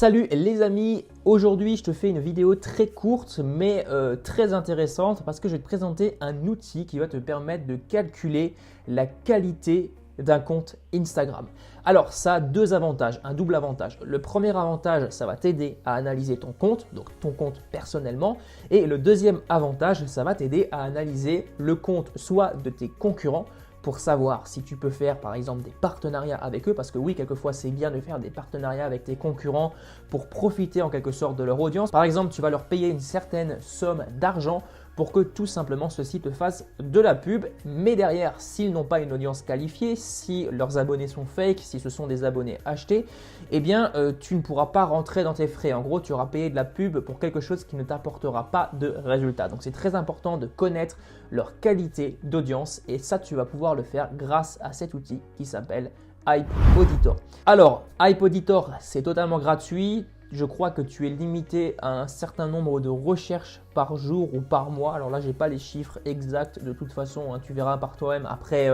Salut les amis, aujourd'hui je te fais une vidéo très courte mais très intéressante parce que je vais te présenter un outil qui va te permettre de calculer la qualité d'un compte Instagram. Alors ça a deux avantages, un double avantage. Le premier avantage, ça va t'aider à analyser ton compte, donc ton compte personnellement. Et le deuxième avantage, ça va t'aider à analyser le compte soit de tes concurrents, pour savoir si tu peux faire par exemple des partenariats avec eux, parce que oui, quelquefois c'est bien de faire des partenariats avec tes concurrents pour profiter en quelque sorte de leur audience. Par exemple, tu vas leur payer une certaine somme d'argent pour que tout simplement ceux-ci te fassent de la pub, mais derrière, s'ils n'ont pas une audience qualifiée, si leurs abonnés sont fake, si ce sont des abonnés achetés, eh bien tu ne pourras pas rentrer dans tes frais. En gros, tu auras payé de la pub pour quelque chose qui ne t'apportera pas de résultat. Donc c'est très important de connaître leur qualité d'audience et ça, tu vas pouvoir le faire grâce à cet outil qui s'appelle Hype Auditor. Alors, Hype Auditor, c'est totalement gratuit. Je crois que tu es limité à un certain nombre de recherches par jour ou par mois. Alors là, je n'ai pas les chiffres exacts de toute façon, hein, tu verras par toi-même. Après,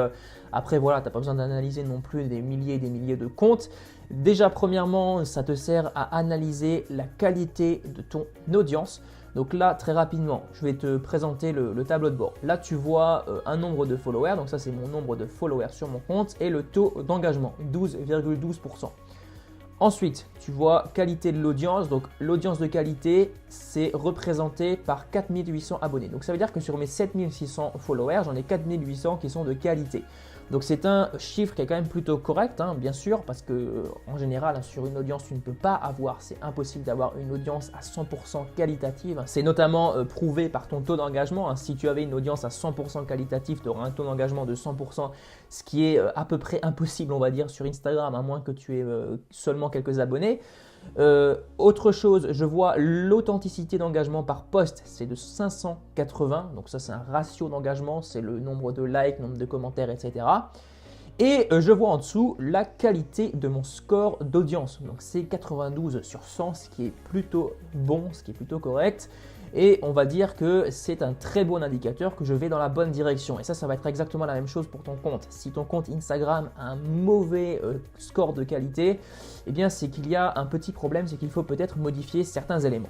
voilà, tu n'as pas besoin d'analyser non plus des milliers et des milliers de comptes. Déjà, premièrement, ça te sert à analyser la qualité de ton audience. Donc là, très rapidement, je vais te présenter le tableau de bord. Là, tu vois un nombre de followers. Donc ça, c'est mon nombre de followers sur mon compte et le taux d'engagement, 12,12%. Ensuite, tu vois qualité de l'audience. Donc, l'audience de qualité, c'est représenté par 4800 abonnés. Donc, ça veut dire que sur mes 7600 followers, j'en ai 4800 qui sont de qualité. Donc, c'est un chiffre qui est quand même plutôt correct, hein, bien sûr, parce que en général, hein, sur une audience, tu ne peux pas avoir, c'est impossible d'avoir une audience à 100% qualitative. C'est notamment prouvé par ton taux d'engagement. Hein. Si tu avais une audience à 100% qualitative, tu auras un taux d'engagement de 100%, ce qui est à peu près impossible, on va dire, sur Instagram, à moins que tu aies seulement quelques abonnés. Autre chose, je vois l'authenticité d'engagement par post, c'est de 580. Donc ça, c'est un ratio d'engagement, c'est le nombre de likes, nombre de commentaires, etc. Et je vois en dessous la qualité de mon score d'audience. Donc c'est 92 sur 100, ce qui est plutôt bon, ce qui est plutôt correct. Et on va dire que c'est un très bon indicateur que je vais dans la bonne direction. Et ça va être exactement la même chose pour ton compte. Si ton compte Instagram a un mauvais score de qualité, eh bien c'est qu'il y a un petit problème, c'est qu'il faut peut-être modifier certains éléments.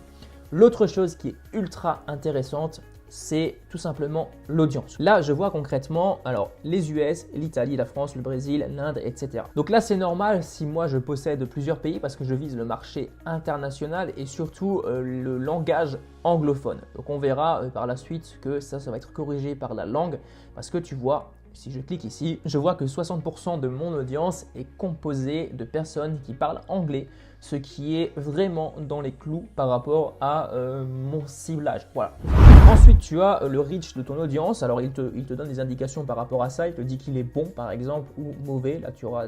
L'autre chose qui est ultra intéressante, c'est tout simplement l'audience. Là, je vois concrètement alors les US, l'Italie, la France, le Brésil, l'Inde, etc. Donc là, c'est normal si moi je possède plusieurs pays parce que je vise le marché international et surtout le langage anglophone. Donc on verra par la suite que ça va être corrigé par la langue parce que tu vois, si je clique ici, je vois que 60% de mon audience est composée de personnes qui parlent anglais, ce qui est vraiment dans les clous par rapport à mon ciblage. Voilà. Ensuite, tu as le reach de ton audience. Alors, il te donne des indications par rapport à ça. Il te dit qu'il est bon, par exemple, ou mauvais. Là, tu auras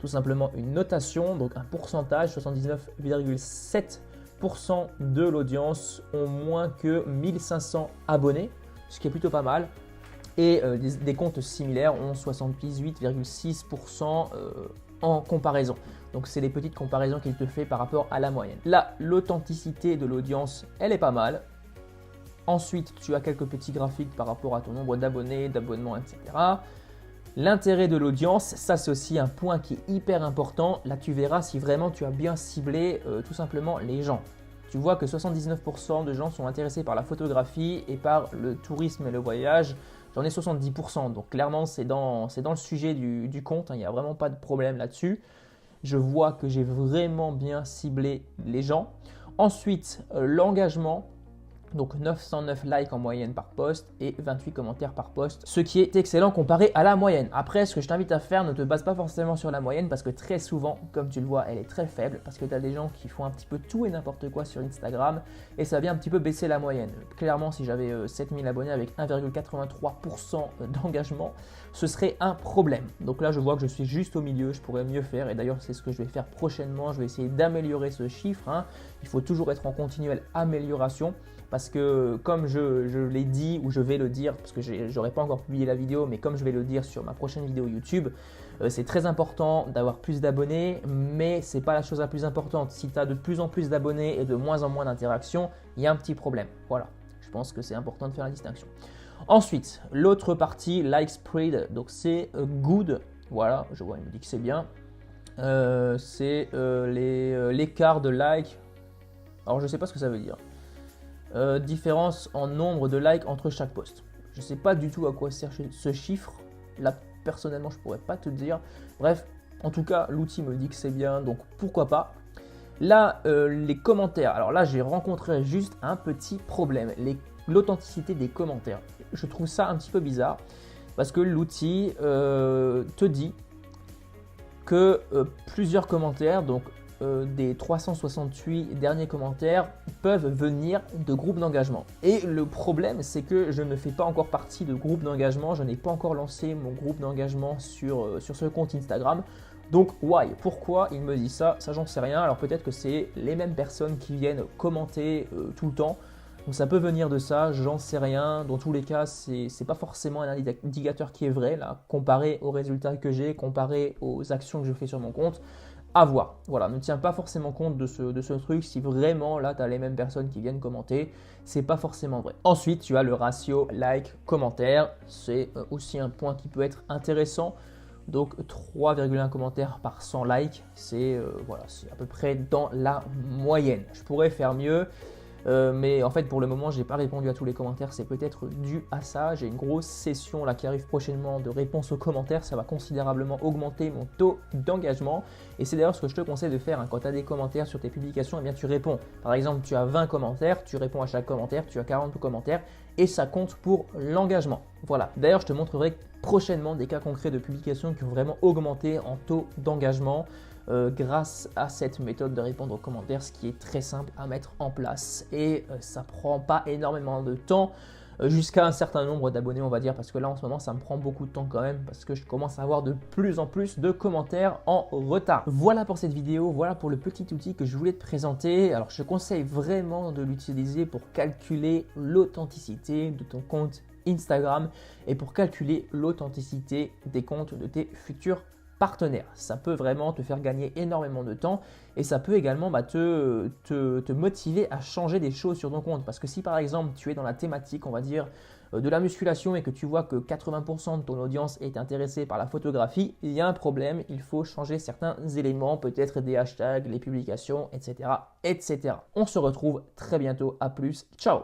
tout simplement une notation, donc un pourcentage, 79,7% de l'audience ont moins que 1500 abonnés, ce qui est plutôt pas mal. Et des comptes similaires ont 78,6% en comparaison. Donc, c'est des petites comparaisons qu'il te fait par rapport à la moyenne. Là, l'authenticité de l'audience, elle est pas mal. Ensuite, tu as quelques petits graphiques par rapport à ton nombre d'abonnés, d'abonnements, etc. L'intérêt de l'audience, ça c'est aussi un point qui est hyper important. Là, tu verras si vraiment tu as bien ciblé tout simplement les gens. Tu vois que 79% de gens sont intéressés par la photographie et par le tourisme et le voyage. J'en ai 70%, donc clairement c'est dans le sujet du compte, hein, il n'y a vraiment pas de problème là-dessus. Je vois que j'ai vraiment bien ciblé les gens. Ensuite, l'engagement. Donc 909 likes en moyenne par post et 28 commentaires par post, ce qui est excellent comparé à la moyenne. Après, ce que je t'invite à faire, ne te base pas forcément sur la moyenne parce que très souvent, comme tu le vois, elle est très faible parce que tu as des gens qui font un petit peu tout et n'importe quoi sur Instagram et ça vient un petit peu baisser la moyenne. Clairement, si j'avais 7000 abonnés avec 1,83% d'engagement, ce serait un problème. Donc là, je vois que je suis juste au milieu, je pourrais mieux faire et d'ailleurs, c'est ce que je vais faire prochainement. Je vais essayer d'améliorer ce chiffre, hein. Il faut toujours être en continuelle amélioration. Parce que comme je l'ai dit ou je vais le dire, parce que je n'aurai pas encore publié la vidéo, mais comme je vais le dire sur ma prochaine vidéo YouTube, c'est très important d'avoir plus d'abonnés, mais ce n'est pas la chose la plus importante. Si tu as de plus en plus d'abonnés et de moins en moins d'interactions, il y a un petit problème. Voilà, je pense que c'est important de faire la distinction. Ensuite, l'autre partie, like spread, donc c'est good. Voilà, je vois, il me dit que c'est bien. C'est l'écart de likes. Alors je ne sais pas ce que ça veut dire. Différence en nombre de likes entre chaque post. Je ne sais pas du tout à quoi sert ce chiffre. Là, personnellement, je ne pourrais pas te dire. Bref, en tout cas, l'outil me dit que c'est bien, donc pourquoi pas. Là, les commentaires. Alors là, j'ai rencontré juste un petit problème. L'authenticité des commentaires. Je trouve ça un petit peu bizarre parce que l'outil te dit que plusieurs commentaires, donc des 368 derniers commentaires, peuvent venir de groupes d'engagement. Et le problème, c'est que je ne fais pas encore partie de groupe d'engagement. Je n'ai pas encore lancé mon groupe d'engagement sur ce compte Instagram. Donc, why? Pourquoi il me dit ça? Ça, j'en sais rien. Alors, peut-être que c'est les mêmes personnes qui viennent commenter tout le temps. Donc, ça peut venir de ça, j'en sais rien. Dans tous les cas, c'est pas forcément un indicateur qui est vrai, là, comparé aux résultats que j'ai, comparé aux actions que je fais sur mon compte. À voir. Voilà, ne tiens pas forcément compte de ce truc. Si vraiment, là, tu as les mêmes personnes qui viennent commenter, c'est pas forcément vrai. Ensuite, tu as le ratio like-commentaire. C'est aussi un point qui peut être intéressant. Donc 3,1 commentaires par 100 likes, c'est voilà, c'est à peu près dans la moyenne. Je pourrais faire mieux, mais en fait pour le moment je n'ai pas répondu à tous les commentaires, c'est peut-être dû à ça. J'ai une grosse session là qui arrive prochainement de réponse aux commentaires, ça va considérablement augmenter mon taux d'engagement. Et c'est d'ailleurs ce que je te conseille de faire, hein. Quand tu as des commentaires sur tes publications, eh bien tu réponds. Par exemple, tu as 20 commentaires, tu réponds à chaque commentaire, tu as 40 commentaires et ça compte pour l'engagement. Voilà, d'ailleurs je te montrerai prochainement des cas concrets de publications qui ont vraiment augmenté en taux d'engagement grâce à cette méthode de répondre aux commentaires, ce qui est très simple à mettre en place et ça prend pas énormément de temps jusqu'à un certain nombre d'abonnés, on va dire, parce que là en ce moment ça me prend beaucoup de temps quand même parce que je commence à avoir de plus en plus de commentaires en retard. Voilà pour cette vidéo, voilà pour le petit outil que je voulais te présenter. Alors je te conseille vraiment de l'utiliser pour calculer l'authenticité de ton compte Instagram et pour calculer l'authenticité des comptes de tes futurs partenaires. Ça peut vraiment te faire gagner énormément de temps et ça peut également te motiver à changer des choses sur ton compte. Parce que si par exemple tu es dans la thématique, on va dire, de la musculation et que tu vois que 80% de ton audience est intéressée par la photographie, il y a un problème, il faut changer certains éléments, peut-être des hashtags, les publications, etc., etc. On se retrouve très bientôt, à plus, ciao!